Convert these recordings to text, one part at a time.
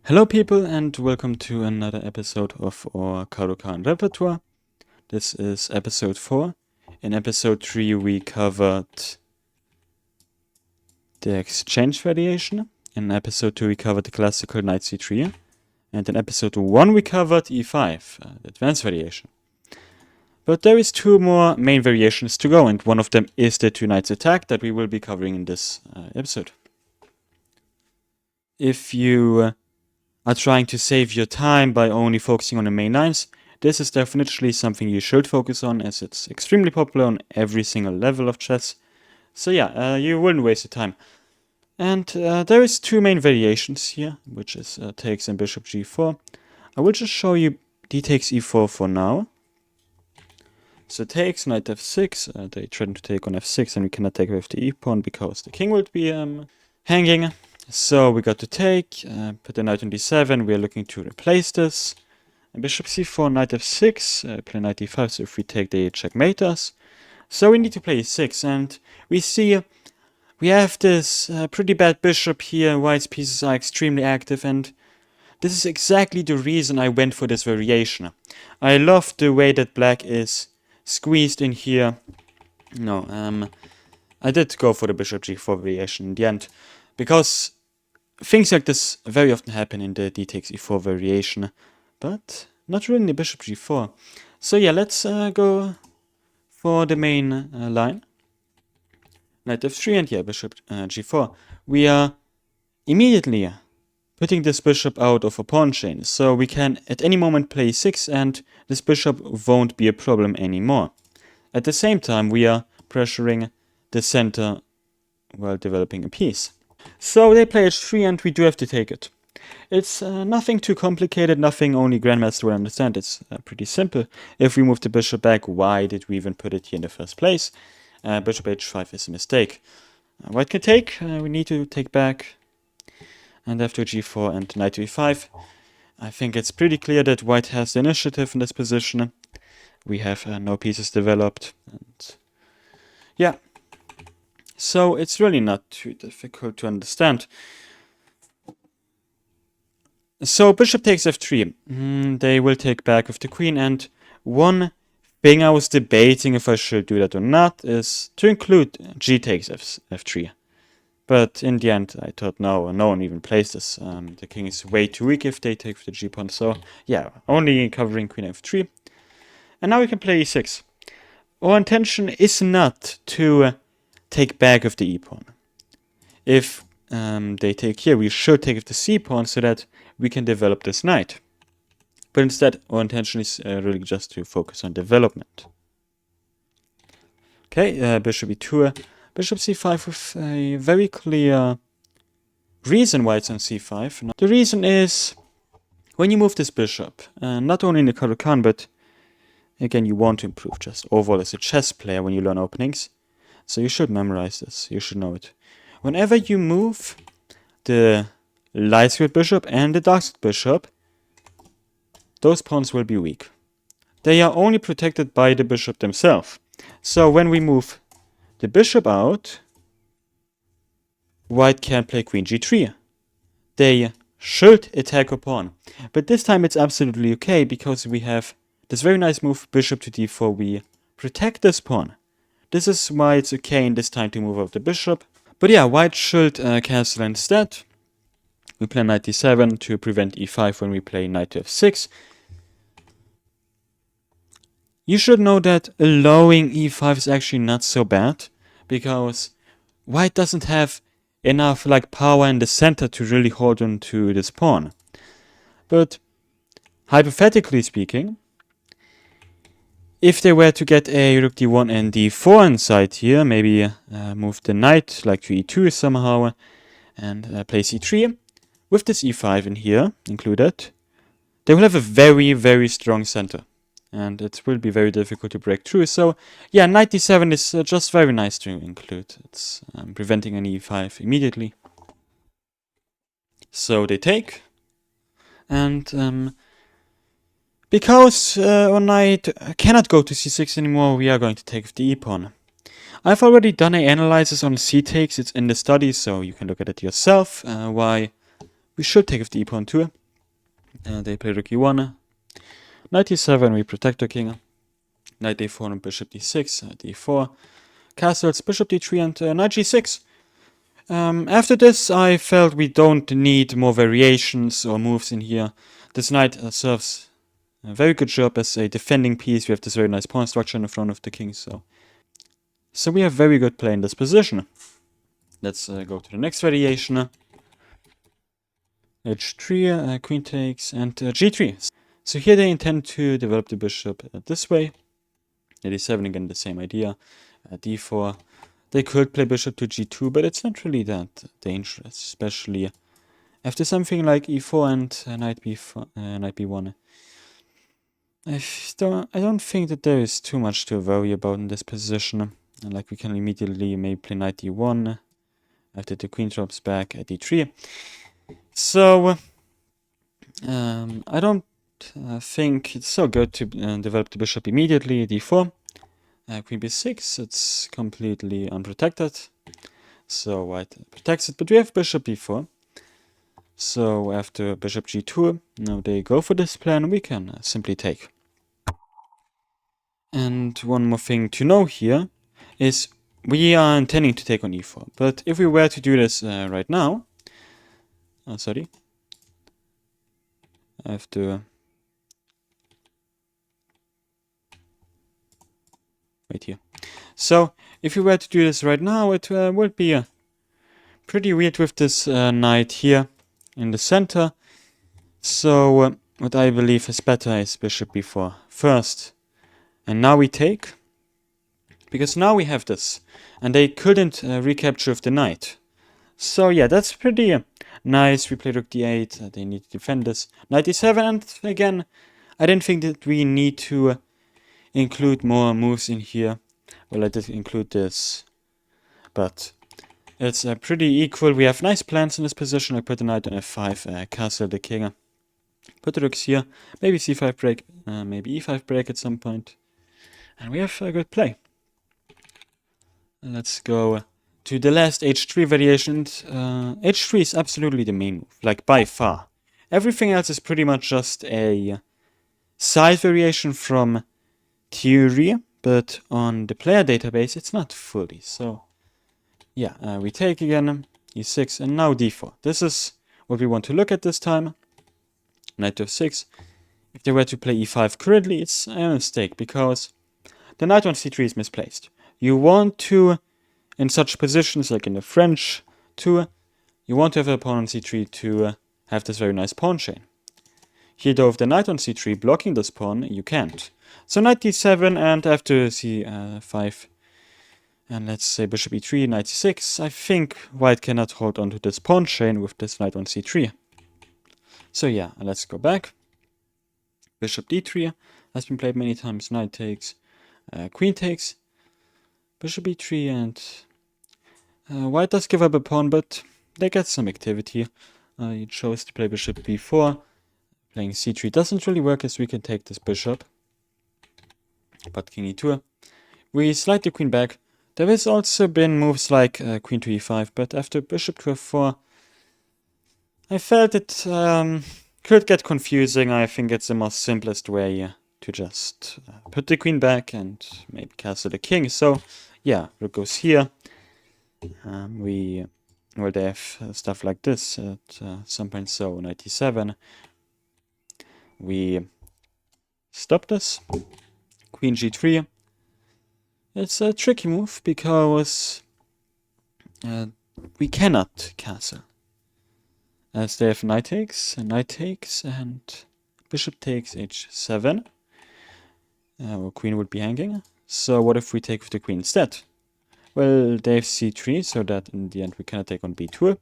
Hello people and welcome to another episode of our Caro Repertoire. This is episode 4. In episode 3 we covered the exchange variation. In episode 2 we covered the classical knight c3. And in episode 1 we covered e5, the advanced variation. But there is two more main variations to go, and one of them is the two knights attack that we will be covering in this episode. If you are trying to save your time by only focusing on the main lines, this is definitely something you should focus on, as it's extremely popular on every single level of chess. So yeah, you wouldn't waste your time. And there is two main variations here, which is takes and bishop g4. I will just show you d takes e4 for now. So takes, knight f6, they threaten to take on f6 and we cannot take with the e-pawn because the king would be hanging. So we got to take, put the knight on d7, we are looking to replace this. And bishop c4, knight f6, play knight d5, so if we take they checkmate us. So we need to play e6, and we see we have this pretty bad bishop here, white's pieces are extremely active, and this is exactly the reason I went for this variation. I love the way that black is squeezed in here. No, I did go for the bishop g4 variation in the end, because things like this very often happen in the d takes e4 variation, but not really in the bishop g4. So yeah, let's go for the main line. Knight f3 and yeah, bishop g4. We are immediately putting this bishop out of a pawn chain, so we can at any moment play e6 and this bishop won't be a problem anymore. At the same time, we are pressuring the center while developing a piece. So they play h3 and we do have to take it. It's nothing too complicated, nothing only Grandmaster will understand. It's pretty simple. If we move the bishop back, why did we even put it here in the first place? Bishop h5 is a mistake. White can take, we need to take back. And after g4 and knight to e5, I think it's pretty clear that white has the initiative in this position. We have no pieces developed. And yeah. So it's really not too difficult to understand. So bishop takes f3. They will take back with the queen, and one thing I was debating if I should do that or not is to include g takes f3. But in the end I thought no one even plays this. The king is way too weak if they take with the g pawn. So yeah, only covering queen f3. And now we can play e6. Our intention is not to take back with the e-pawn. If they take here, we should take with the c-pawn so that we can develop this knight. But instead, our intention is really just to focus on development. Okay, bishop e2, bishop c5 with a very clear reason why it's on c5. The reason is, when you move this bishop, not only in the Caro Kann, but again, you want to improve just overall as a chess player when you learn openings. So you should memorize this, you should know it. Whenever you move the light-squared bishop and the dark-squared bishop, those pawns will be weak. They are only protected by the bishop themselves. So when we move the bishop out, white can play queen g3. They should attack a pawn. But this time it's absolutely okay, because we have this very nice move, bishop to d4. We protect this pawn. This is why it's okay in this time to move out the bishop. But yeah, white should cancel instead. We play knight d7 to prevent e5 when we play knight to f6. You should know that allowing e5 is actually not so bad, because white doesn't have enough power in the center to really hold on to this pawn. But hypothetically speaking, if they were to get a rook d1 and d4 inside here, maybe move the knight to e2 somehow, and play c3, with this e5 in here included, they will have a very, very strong center. And it will be very difficult to break through. So yeah, knight d7 is just very nice to include. It's preventing an e5 immediately. So they take, and because our knight cannot go to c6 anymore, we are going to take with the e-pawn. I've already done an analysis on c takes. It's in the study, so you can look at it yourself, why We should take with the e-pawn too. They play rook e1. Knight e7, we protect the king. Knight a4 and bishop d6, d4. Castles, bishop d3 and knight g6. After this, I felt we don't need more variations or moves in here. This knight serves a very good job as a defending piece. We have this very nice pawn structure in the front of the king, so we have very good play in this position. Let's go to the next variation. h3, queen takes, and g3. So here they intend to develop the bishop this way. d7, again, the same idea. d4. They could play bishop to g2, but it's not really that dangerous, especially after something like e4 and knight b1. I don't think that there is too much to worry about in this position. Like, we can immediately maybe play knight d1 after the queen drops back at d3. So I don't think it's so good to develop the bishop immediately. d4. Queen b6, it's completely unprotected, so white protects it, but we have bishop b4. So after bishop g2, now they go for this plan, we can simply take. And one more thing to know here is we are intending to take on e4, but if we were to do this right now, I have to wait here. So if we were to do this right now, it would be pretty weird with this knight here in the center. So what I believe is better is bishop b4 first. And now we take, because now we have this, and they couldn't recapture with the knight. So yeah, that's pretty nice. We play rook d8, they need to defend this. Knight d7, and again, I didn't think that we need to include more moves in here. Well, I did include this, but it's pretty equal. We have nice plans in this position. I put the knight on f5, castle the king. Put the rooks here, maybe c5 break, maybe e5 break at some point. And we have a good play. Let's go to the last h3 variation. h3 is absolutely the main move, like by far. Everything else is pretty much just a side variation from theory, but on the player database it's not fully. So yeah, we take again, e6, and now d4. This is what we want to look at this time. Knight to f6. If they were to play e5 currently, it's a mistake, because the knight on c3 is misplaced. You want to, in such positions like in the French tour, you want to have a pawn on c3 to have this very nice pawn chain. Here though, with the knight on c3 blocking this pawn, you can't. So knight d7, and after c5, and let's say bishop e3, knight c6, I think white cannot hold on to this pawn chain with this knight on c3. So yeah, let's go back. Bishop d3 has been played many times. Knight takes, queen takes, bishop e3, and white does give up a pawn, but they get some activity. He chose to play bishop b4. Playing c3 doesn't really work, as we can take this bishop. But king e2. We slide the queen back. There has also been moves like queen to e5, but after bishop to f4, I felt it could get confusing. I think it's the most simplest way to just put the queen back and maybe castle the king. So yeah, rook goes here. They have stuff like this at some point. So knight e7. We stop this. Queen g3. It's a tricky move because we cannot castle, as they have knight takes, and bishop takes h7. Our queen would be hanging. So what if we take with the queen instead? Well, they have c3, so that in the end we cannot take on b2.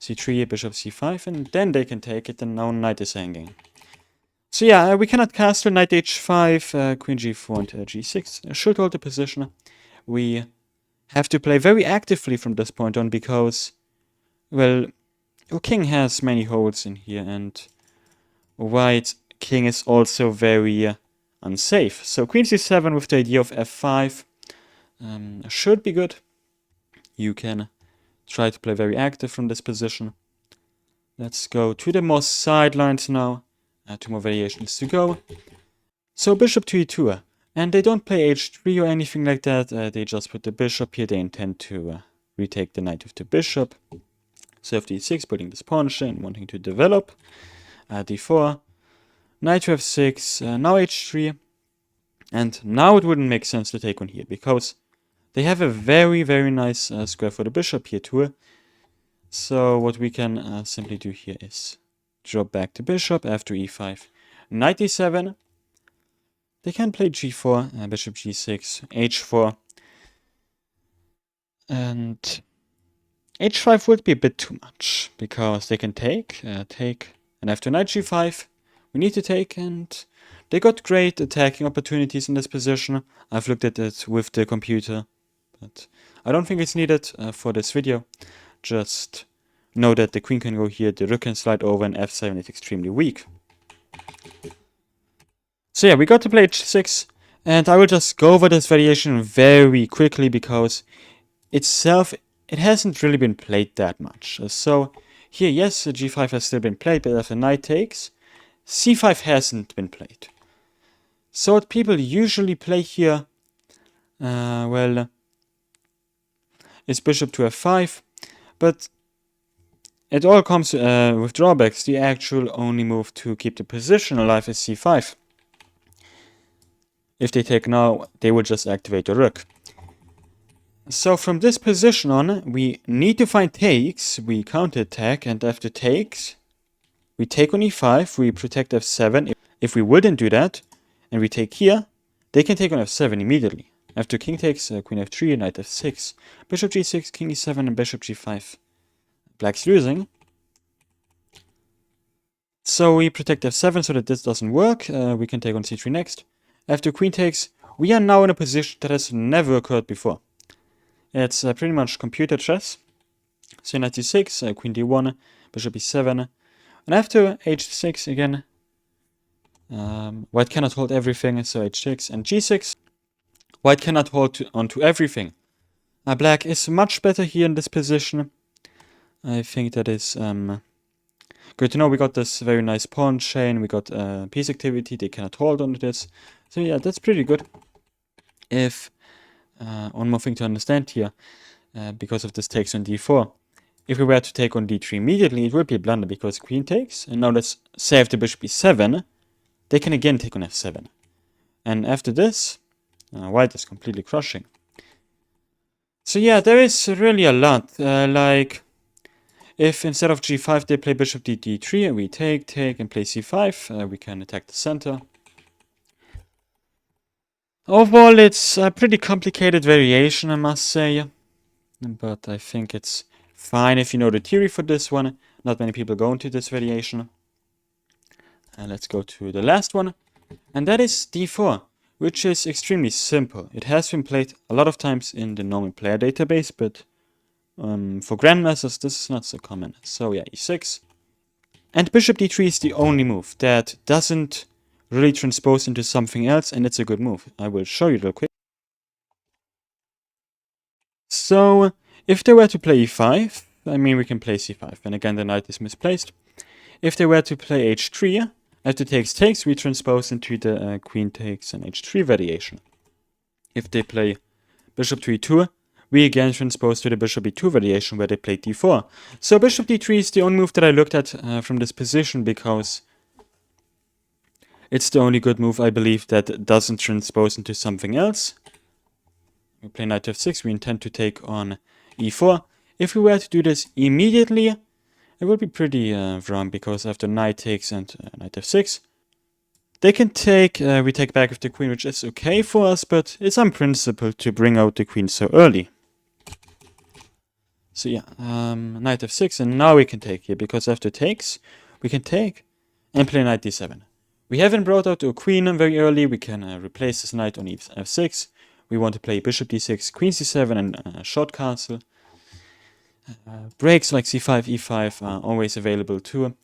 c3, bishop c5, and then they can take it, and now knight is hanging. So yeah, we cannot castle. Knight h5, queen g4, and g6 should hold the position. We have to play very actively from this point on, because, well, your king has many holes in here, and white king is also very unsafe. So queen c7 with the idea of f5 should be good. You can try to play very active from this position. Let's go to the more sidelines now. 2 more variations to go. So bishop to e2. And they don't play h3 or anything like that. They just put the bishop here. They intend to retake the knight with the bishop. So after e6, putting this pawn chain, wanting to develop. d4. Knight to f6. Now h3. And now it wouldn't make sense to take on here, because they have a very, very nice square for the bishop here too. So what we can simply do here is drop back the bishop after e5. Knight e7. They can play g4, bishop g6, h4. And h5 would be a bit too much, because they can take, and after knight g5, we need to take, and they got great attacking opportunities in this position. I've looked at it with the computer, but I don't think it's needed for this video. Just know that the queen can go here, the rook can slide over, and f7 is extremely weak. So yeah, we got to play h6, and I will just go over this variation very quickly, because itself, it hasn't really been played that much. So here, yes, g5 has still been played, but after knight takes, c5 hasn't been played. So what people usually play here, well, is bishop to f5, but it all comes with drawbacks. The actual only move to keep the position alive is c5. If they take now, they will just activate the rook. So from this position on, we need to find takes, we counterattack, and after takes, we take on e5, we protect f7. If we wouldn't do that, and we take here, they can take on f7 immediately. After king takes, queen f3, knight f6, bishop g6, king e7, and bishop g5. Black's losing. So we protect f7 so that this doesn't work. We can take on c3 next. After queen takes, we are now in a position that has never occurred before. It's pretty much computer chess. So knight d6, queen d1, bishop e7. And after h6 again, white cannot hold everything, so h6 and g6. White cannot hold onto everything. Black is much better here in this position. I think that is good to know. We got this very nice pawn chain, we got piece activity, they cannot hold on this. So yeah, that's pretty good. If, one more thing to understand here, because of this takes on d4. If we were to take on d3 immediately, it would be a blunder, because queen takes, and now let's say if the bishop e7, they can again take on f7. And after this, white is completely crushing. So yeah, there is really a lot. Like, if instead of g5 they play bishop d3, and we take, and play c5, we can attack the center. Overall, it's a pretty complicated variation, I must say. But I think it's fine if you know the theory for this one. Not many people go into this variation. And let's go to the last one. And that is d4, which is extremely simple. It has been played a lot of times in the normal player database, but for grandmasters this is not so common. So yeah, e6. And bishop d3 is the only move that doesn't really transpose into something else, and it's a good move. I will show you real quick. So if they were to play e5, I mean we can play c5, and again the knight is misplaced. If they were to play h3, after takes, we transpose into the queen takes and h3 variation. If they play bishop to e2, we again transpose to the bishop e2 variation where they played d4. So bishop d3 is the only move that I looked at from this position, because it's the only good move, I believe, that doesn't transpose into something else. We play knight f6, we intend to take on e4. If we were to do this immediately, it would be pretty wrong, because after knight takes and knight f6, they can take, we take back with the queen, which is okay for us, but it's unprincipled to bring out the queen so early. So yeah, knight f6, and now we can take here, because after takes, we can take and play knight d7. We haven't brought out a queen very early, we can replace this knight on f6. We want to play bishop d6, queen c7, and short castle. Breaks like c5, e5 are always available too.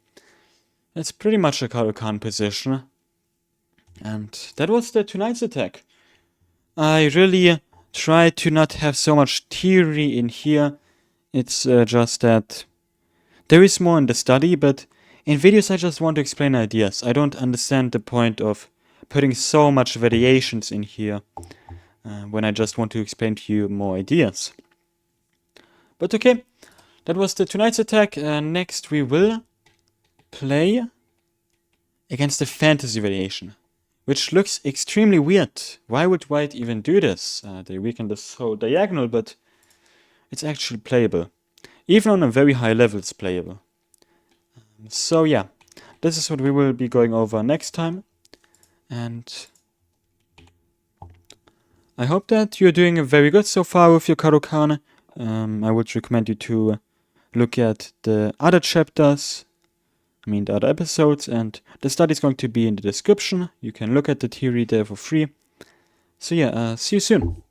It's pretty much a Caro Kann position. And that was the tonight's attack. I really try to not have so much theory in here. It's just that There is more in the study, but in videos I just want to explain ideas. I don't understand the point of putting so much variations in here when I just want to explain to you more ideas. But okay, that was the tonight's attack. Next we will play against the fantasy variation, which looks extremely weird. Why would white even do this? They weaken this whole diagonal, but it's actually playable. Even on a very high level, it's playable. So yeah, this is what we will be going over next time. And I hope that you're doing very good so far with your Caro Kann. I would recommend you to look at the other chapters, the other episodes, and the study is going to be in the description. You can look at the theory there for free. So yeah, see you soon.